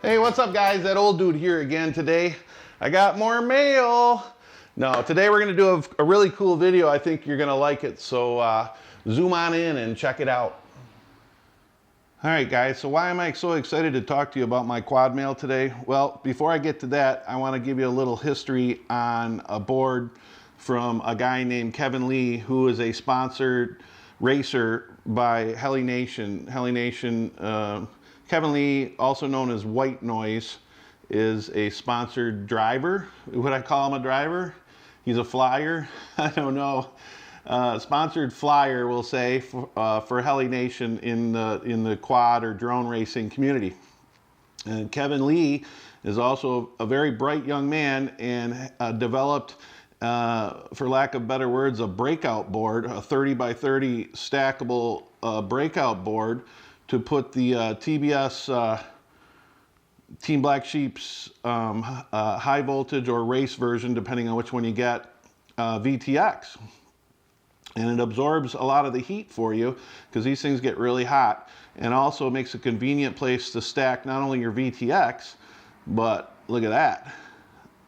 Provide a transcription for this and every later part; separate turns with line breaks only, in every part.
Hey, what's up guys? That old dude here again today. I got more mail. No, today we're gonna do a really cool video. I think you're gonna like it. So zoom on in and check it out. All right guys, so why am I so excited to talk to you about my quad mail today? Well, before I get to that, I wanna give you a little history on a board from a guy named Kevin Lee, who is a sponsored racer by heli-nation. heli-nation, Kevin Lee, also known as Whitenoise, is a sponsored driver. Would I call him a driver? He's a flyer. I don't know. Sponsored flyer, we'll say, for heli-nation in the quad or drone racing community. And Kevin Lee is also a very bright young man and developed, for lack of better words, a breakout board, a 30 by 30 stackable breakout board to put the TBS Team BlackSheep's high voltage or race version, depending on which one you get, VTX. And it absorbs a lot of the heat for you because these things get really hot, and also makes a convenient place to stack not only your VTX, but look at that,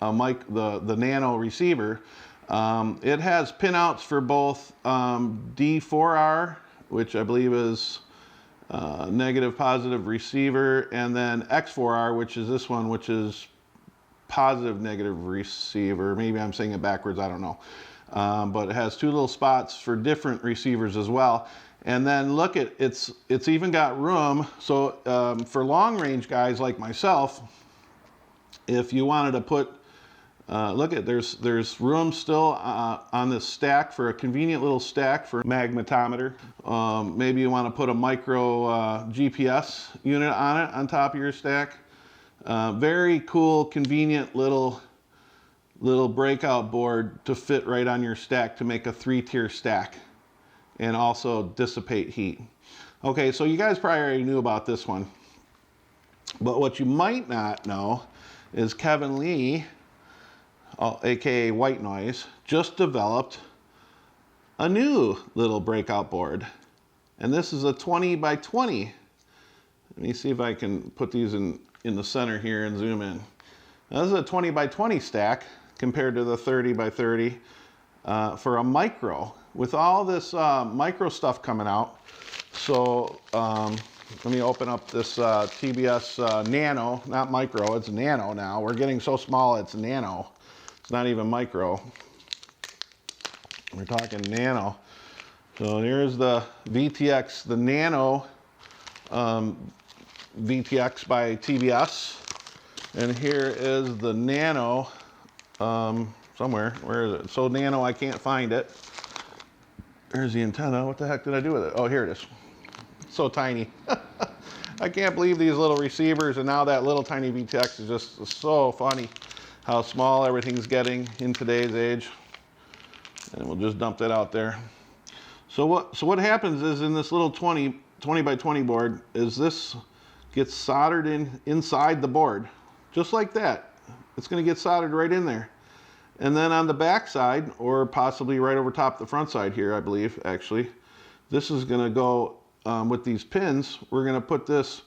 the Nano receiver. It has pinouts for both D4R, which I believe is negative positive receiver, and then X4R, which is this one, which is positive negative receiver. Maybe I'm saying it backwards, I don't know. But it has two little spots for different receivers as well. And then look at it's even got room. So for long range guys like myself, if you wanted to put look at, there's room still on this stack for a convenient little stack for a magnetometer. Maybe you want to put a micro GPS unit on it on top of your stack. Very cool, convenient little breakout board to fit right on your stack to make a 3-tier stack and also dissipate heat. Okay, so you guys probably already knew about this one, but what you might not know is Kevin Lee, aka Whitenoise, just developed a new little breakout board, and this is a 20 by 20. Let me see if I can put these in the center here and zoom in. Now, this is a 20 by 20 stack compared to the 30 by 30 for a micro, with all this micro stuff coming out. So let me open up this TBS Nano, not micro, it's Nano now. We're getting so small it's Nano. It's not even micro. We're talking Nano. So here's the VTX, the Nano VTX by TBS. And here is the Nano, somewhere, where is it? So Nano, I can't find it. There's the antenna. What the heck did I do with it? Oh, here it is. It's so tiny. I can't believe these little receivers, and now that little tiny VTX is just so funny how small everything's getting in today's age. And we'll just dump that out there. So what happens is, in this little 20 by 20 board, is this gets soldered inside the board. Just like that. It's going to get soldered right in there. And then on the back side, or possibly right over top the front side here, I believe, actually, this is going to go with these pins. We're going to put this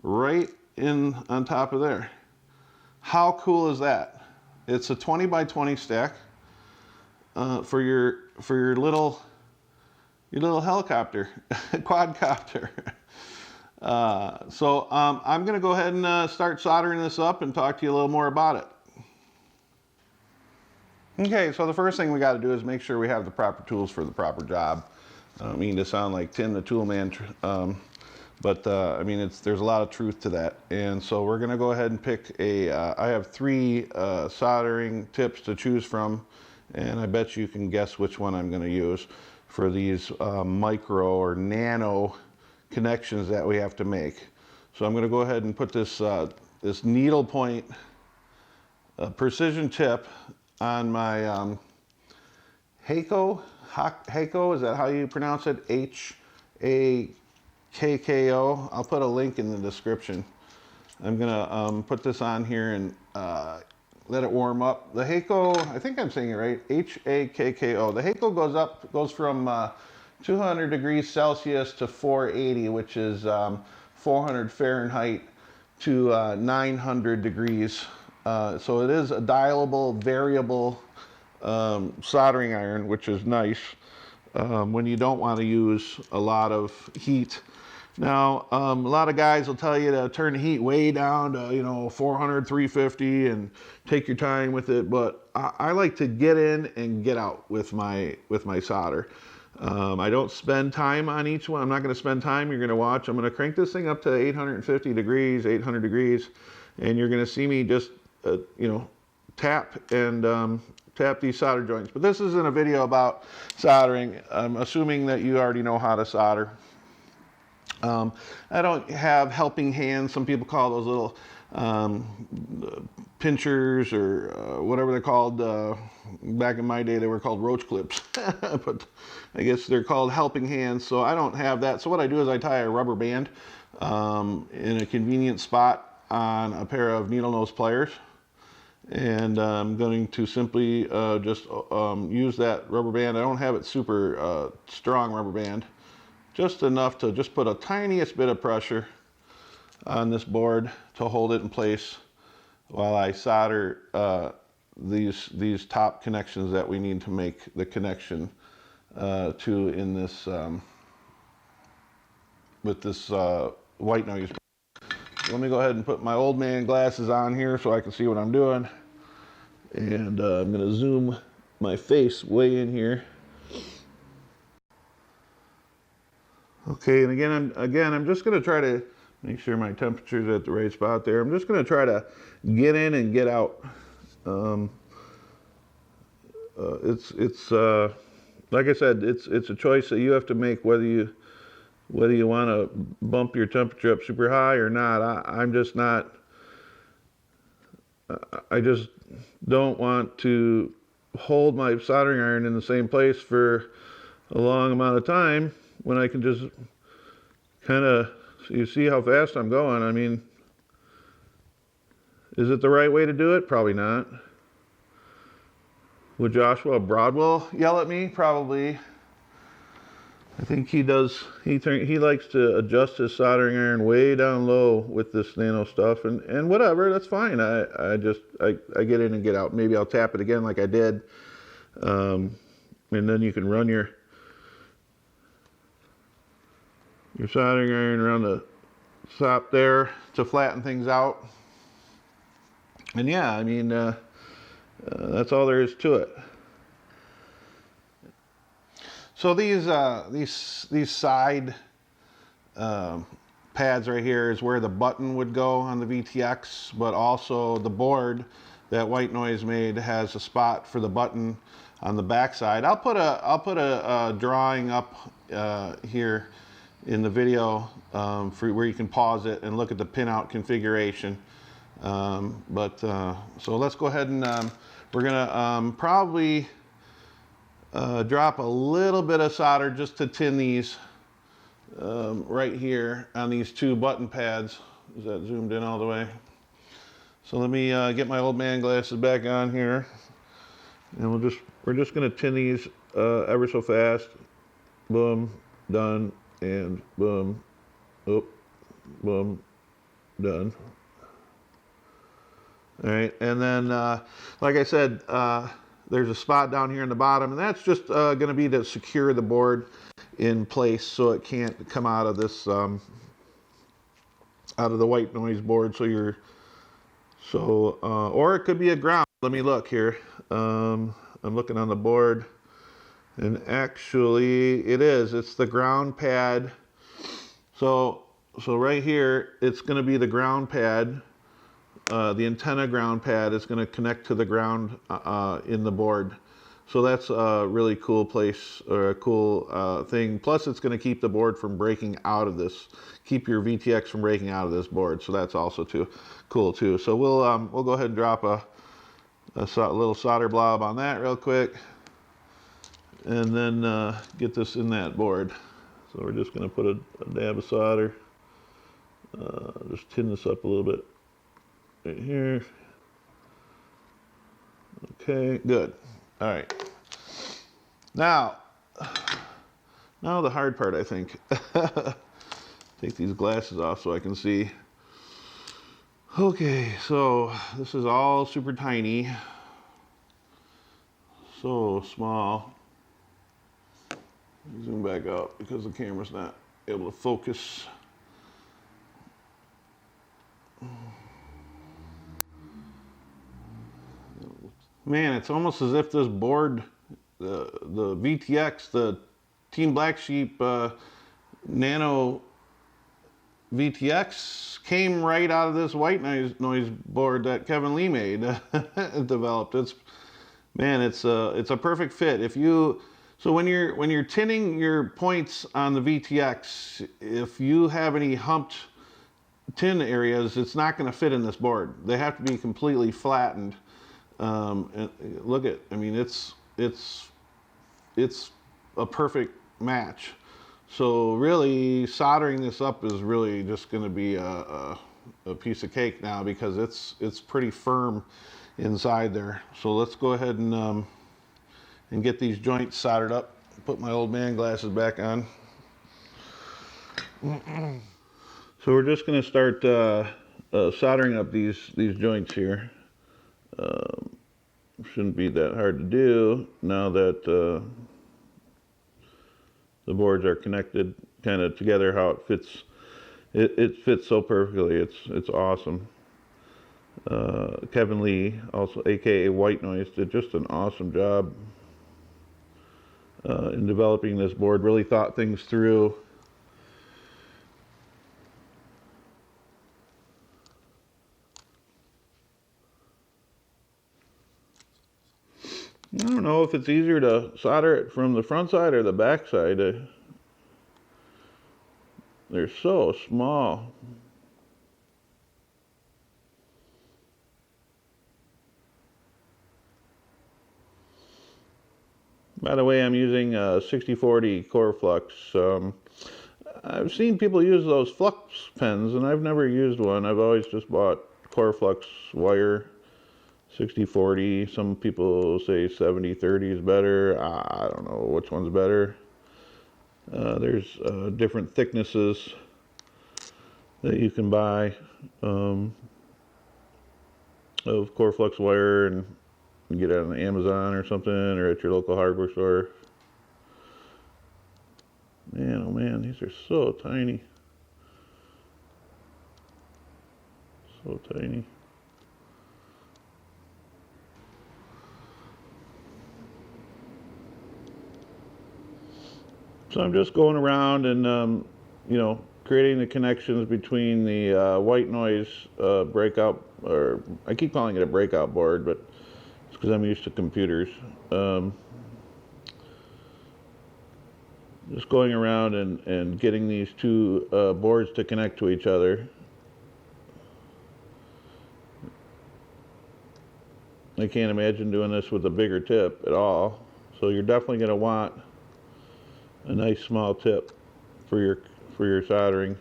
right in on top of there. How cool is that? It's a 20 by 20 stack for your little helicopter, quadcopter. So I'm going to go ahead and start soldering this up and talk to you a little more about it. Okay, so the first thing we got to do is make sure we have the proper tools for the proper job. I don't mean to sound like Tim the Tool Man, but I mean, there's a lot of truth to that. And so we're going to go ahead and pick I have 3 soldering tips to choose from, and I bet you can guess which one I'm going to use for these micro or nano connections that we have to make. So I'm going to go ahead and put this this needle point precision tip on my Hakko, is that how you pronounce it? Hakko. I'll put a link in the description. I'm gonna put this on here and let it warm up. The Hakko, I think I'm saying it right, Hakko. The Hakko goes from 200 degrees Celsius to 480, which is 400 Fahrenheit to 900 degrees. So it is a dialable, variable soldering iron, which is nice when you don't want to use a lot of heat. Now, a lot of guys will tell you to turn the heat way down to, you know, 400, 350 and take your time with it. But I like to get in and get out with my solder. I don't spend time on each one. I'm not going to spend time. You're going to watch. I'm going to crank this thing up to 850 degrees, 800 degrees, and you're going to see me just, you know, tap and tap these solder joints. But this isn't a video about soldering. I'm assuming that you already know how to solder. I don't have helping hands. Some people call those little pinchers or whatever they're called. Back in my day, they were called roach clips. But I guess they're called helping hands. So I don't have that. So what I do is I tie a rubber band in a convenient spot on a pair of needle nose pliers. And I'm going to simply just use that rubber band. I don't have it super strong rubber band. Just enough to just put a tiniest bit of pressure on this board to hold it in place while I solder these top connections that we need to make the connection to in this with this white noise. Let me go ahead and put my old man glasses on here so I can see what I'm doing. And I'm going to zoom my face way in here. Okay, and again, I'm just going to try to make sure my temperature's at the right spot there. I'm just going to try to get in and get out. It's like I said, it's a choice that you have to make whether you want to bump your temperature up super high or not. I'm just not. I just don't want to hold my soldering iron in the same place for a long amount of time when I can just kind of, you see how fast I'm going. I mean, is it the right way to do it? Probably not. Would Joshua Broadwell yell at me? Probably. I think he does. He likes to adjust his soldering iron way down low with this nano stuff, and whatever, that's fine. I get in and get out. Maybe I'll tap it again like I did, and then you can run your soldering iron around the top there to flatten things out. And yeah, I mean, that's all there is to it. So these side pads right here is where the button would go on the VTX, but also the board that White Noise made has a spot for the button on the back side. I'll put a drawing up here in the video for where you can pause it and look at the pinout configuration. So let's go ahead and we're gonna probably drop a little bit of solder just to tin these right here on these two button pads. Is that zoomed in all the way? So let me get my old man glasses back on here, and we're just gonna tin these ever so fast. Boom, done. And boom, oh, boom, done. All right, and then, like I said, there's a spot down here in the bottom, and that's just going to be to secure the board in place so it can't come out of this, out of the White Noise board. Or it could be a ground. Let me look here. I'm looking on the board. And actually, it's the ground pad. So right here, it's going to be the ground pad. The antenna ground pad is going to connect to the ground in the board. So that's a really cool place, or a cool thing. Plus, it's going to keep the board from breaking out of this. Keep your VTX from breaking out of this board. So that's also cool too. So we'll go ahead and drop a little solder blob on that real quick. And then get this in that board. So we're just going to put a dab of solder. Just tin this up a little bit right here. Okay, good. All right. Now the hard part, I think. Take these glasses off so I can see. Okay, so this is all super tiny, so small. Zoom back out because the camera's not able to focus. Man, it's almost as if this board, the VTX, the Team BlackSheep Nano VTX, came right out of this Whitenoise board that Kevin Lee made, developed. It's a perfect fit. So when you're tinning your points on the VTX, if you have any humped tin areas, it's not going to fit in this board. They have to be completely flattened. And look at, I mean, it's a perfect match. So really, soldering this up is really just going to be a piece of cake now, because it's pretty firm inside there. So let's go ahead and get these joints soldered up. Put my old man glasses back on. So we're just going to start soldering up these joints here. Shouldn't be that hard to do now that the boards are connected kind of together. How it fits, it fits so perfectly. It's awesome. Kevin Lee, also aka Whitenoise, did just an awesome job in developing this board. Really thought things through. I don't know if it's easier to solder it from the front side or the back side. They're so small. By the way, I'm using 6040 core flux. I've seen people use those flux pens, and I've never used one. I've always just bought core flux wire. 6040, some people say 7030 is better. I don't know which one's better. There's different thicknesses that you can buy of core flux wire, and you get it on Amazon or something, or at your local hardware store. Man, oh man, these are so tiny. So tiny. So I'm just going around and, you know, creating the connections between the Whitenoise breakout, or I keep calling it a breakout board, but it's because I'm used to computers. Just going around and getting these two boards to connect to each other. I can't imagine doing this with a bigger tip at all. So you're definitely going to want a nice small tip for your soldering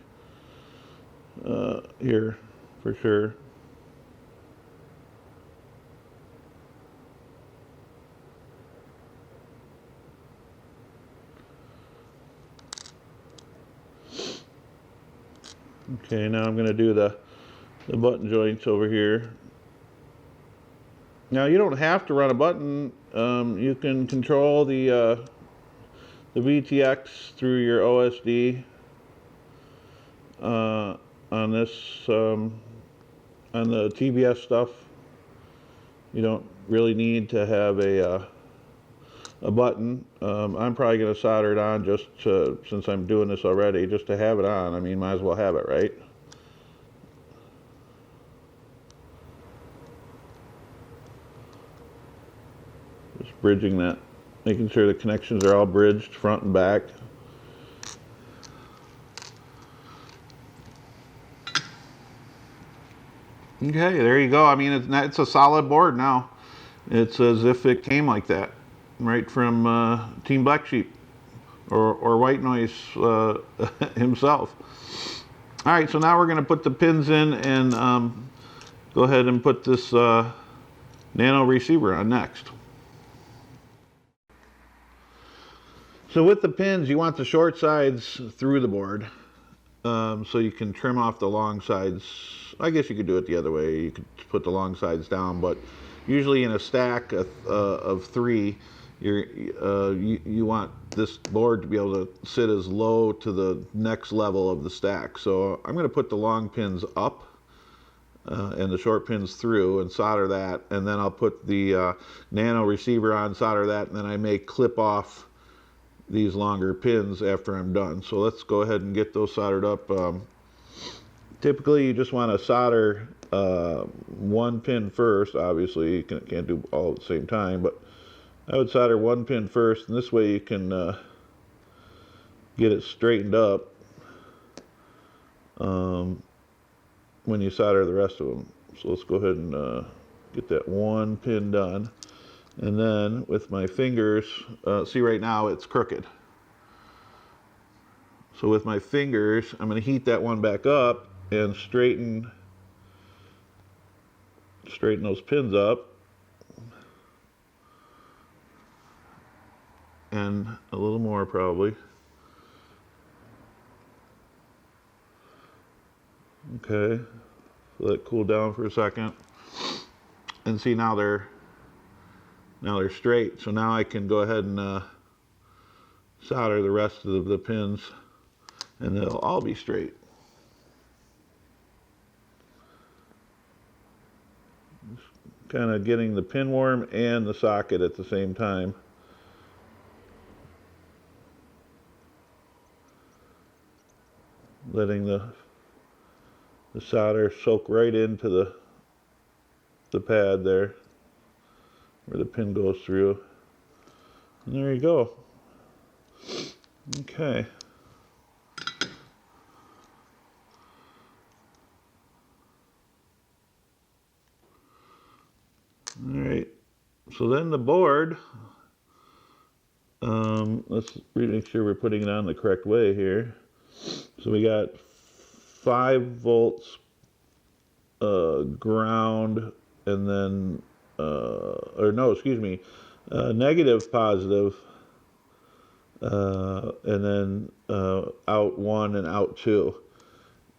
here, for sure. Okay, now I'm going to do the button joints over here. Now you don't have to run a button. You can control the VTX through your OSD on this on the TBS stuff. You don't really need to have a button. I'm probably going to solder it on just since I'm doing this already, just to have it on. I mean, might as well have it, right? Just bridging that, making sure the connections are all bridged front and back. Okay, there you go. I mean, it's a solid board now. It's as if it came like that, right from Team BlackSheep or Whitenoise himself. All right, so now we're going to put the pins in and go ahead and put this nano receiver on next. So with the pins, you want the short sides through the board. so you can trim off the long sides. I guess you could do it the other way. You could put the long sides down, but usually in a stack of 3, you want this board to be able to sit as low to the next level of the stack. So I'm going to put the long pins up and the short pins through and solder that, and then I'll put the Nano receiver on, solder that, and then I may clip off these longer pins after I'm done. So let's go ahead and get those soldered up. Typically you just want to solder one pin first. Obviously you can't do all at the same time, but I would solder one pin first, and this way you can get it straightened up when you solder the rest of them. So let's go ahead and get that one pin done. And then with my fingers, see right now it's crooked. So with my fingers, I'm going to heat that one back up and straighten those pins up. And a little more probably. Okay, let it cool down for a second. And see, now they're straight. So now I can go ahead and solder the rest of the pins, and they'll all be straight. Just kind of getting the pin worm and the socket at the same time. Letting the solder soak right into the pad there where the pin goes through. And there you go. Okay. All right. So then the board, let's make sure we're putting it on the correct way here. So we got 5 volts ground, and then or no, excuse me, negative, positive, and then out 1 and out 2.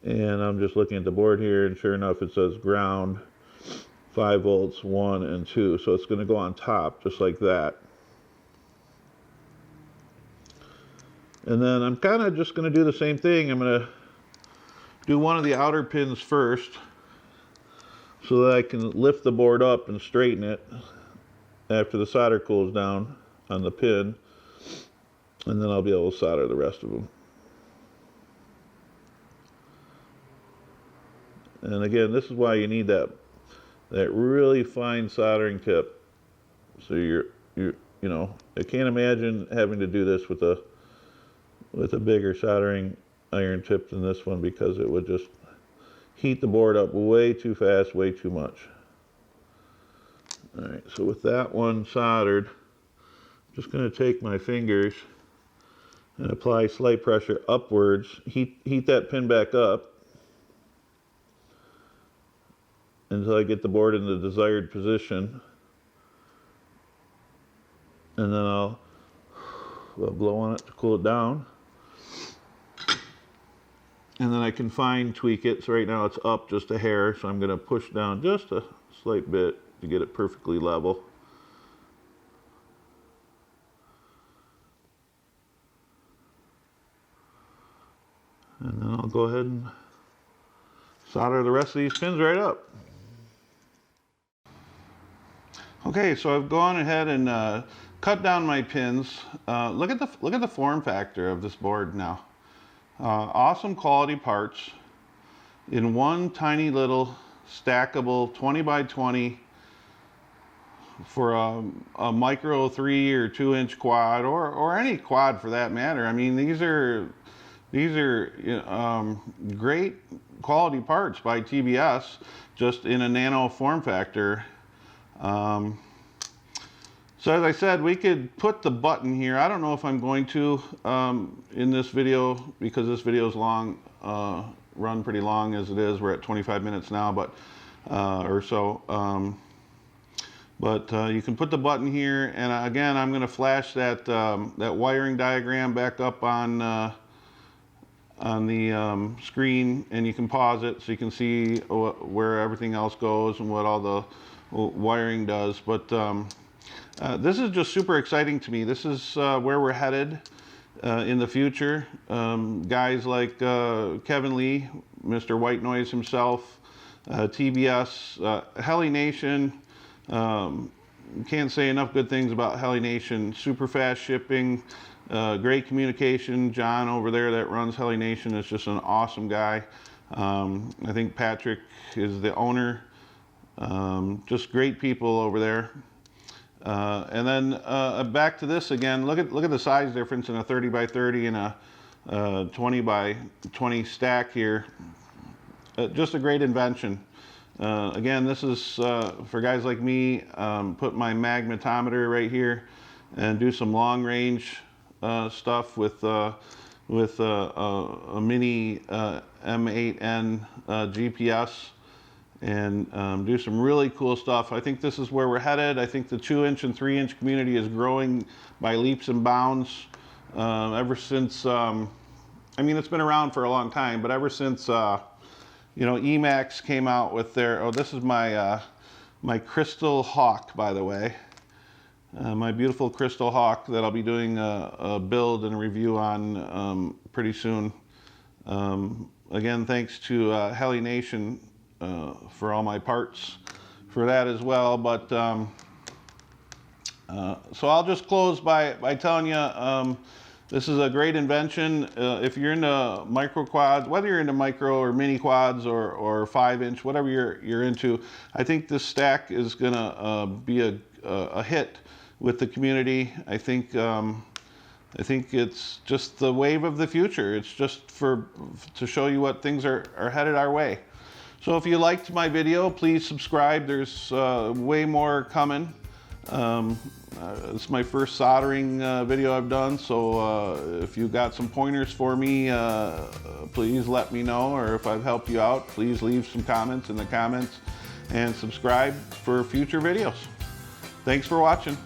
And I'm just looking at the board here, and sure enough it says ground, 5 volts, 1 and 2. So it's going to go on top just like that. And then I'm kind of just going to do the same thing. I'm going to do one of the outer pins first so that I can lift the board up and straighten it after the solder cools down on the pin, and then I'll be able to solder the rest of them. And again, this is why you need that really fine soldering tip. So you know, I can't imagine having to do this with a bigger soldering iron tip than this one, because it would just heat the board up way too fast, way too much. All right, so with that one soldered, I'm just going to take my fingers and apply slight pressure upwards, heat that pin back up until I get the board in the desired position, and then I'll blow on it to cool it down. And then I can fine tweak it. So right now it's up just a hair, so I'm going to push down just a slight bit to get it perfectly level. And then I'll go ahead and solder the rest of these pins right up. Okay, so I've gone ahead and cut down my pins. Look at the form factor of this board now. Awesome quality parts in one tiny little stackable 20 by 20 for a micro 3 or 2 inch quad, or any quad for that matter. I mean, these are great quality parts by TBS, just in a nano form factor. So as I said, we could put the button here. I don't know if I'm going to in this video, because this video is long, run pretty long as it is. We're at 25 minutes now, but or so. But you can put the button here, and again, I'm going to flash that that wiring diagram back up on screen, and you can pause it so you can see where everything else goes and what all the wiring does. But this is just super exciting to me. This is where we're headed in the future. Guys like Kevin Lee, Mr. Whitenoise himself, TBS, heli-nation. Can't say enough good things about heli-nation. Super fast shipping, great communication. John over there that runs heli-nation is just an awesome guy. I think Patrick is the owner. Just great people over there. And then back to this again. Look at the size difference in a 30 by 30 and a 20 by 20 stack here. Just a great invention. Again, this is for guys like me. Put my magnetometer right here and do some long range stuff with a mini M8N GPS, and do some really cool stuff. I think this is where we're headed. I think the 2-inch and 3-inch community is growing by leaps and bounds ever since, I mean, it's been around for a long time, but ever since you know, Emax came out with their, oh, this is my my Crystal Hawk, by the way. My beautiful Crystal Hawk that I'll be doing a build and a review on pretty soon. Again, thanks to heli-nation for all my parts for that as well. But so I'll just close by telling you, this is a great invention. If you're into micro quads, whether you're into micro or mini quads or 5-inch, whatever you're into, I think this stack is gonna be a hit with the community. I think it's just the wave of the future. It's just to show you what things are headed our way. So if you liked my video, please subscribe. There's way more coming. It's my first soldering video I've done, so if you got some pointers for me, please let me know, or if I've helped you out, please leave some comments in the comments and subscribe for future videos. Thanks for watching.